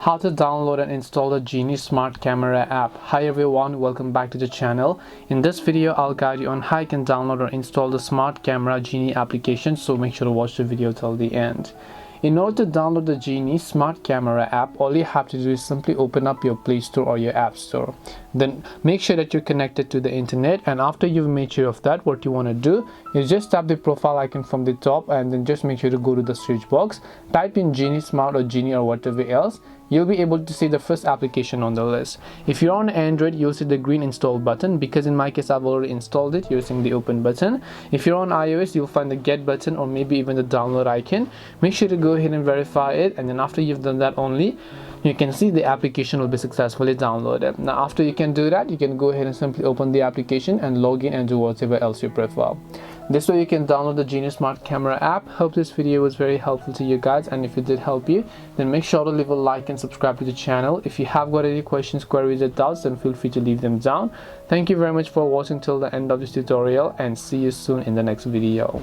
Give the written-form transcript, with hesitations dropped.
How to download and install the Geenie Smart Camera app. Hi everyone, welcome back to the channel. In this video, I'll guide you on how you can download or install the Smart Camera Geenie application, so make sure to watch the video till the end. In order to download the Geenie Smart Camera app, all you have to do is simply open up your Play Store or your App Store. Then make sure that you're connected to the internet, and after you've made sure of that, what you want to do is just tap the profile icon from the top, and then just make sure to go to the search box, type in Geenie Smart or Geenie or whatever else. You'll be able to see the first application on the list. If you're on Android, you'll see the green install button. Because in my case I've already installed it, you're seeing the open button. If you're on iOS, you'll find the get button or maybe even the download icon. Make sure to go ahead and verify it, and then after you've done that only, you can see the application will be successfully downloaded. Now after you can do that, you can go ahead and simply open the application and log in and do whatever else you prefer. This way you can download the Geenie Smart Camera app. Hope this video was very helpful to you guys, and if it did help you, then make sure to leave a like and subscribe to the channel. If you have got any questions, queries or doubts, then feel free to leave them down. Thank you very much for watching till the end of this tutorial, and see you soon in the next video.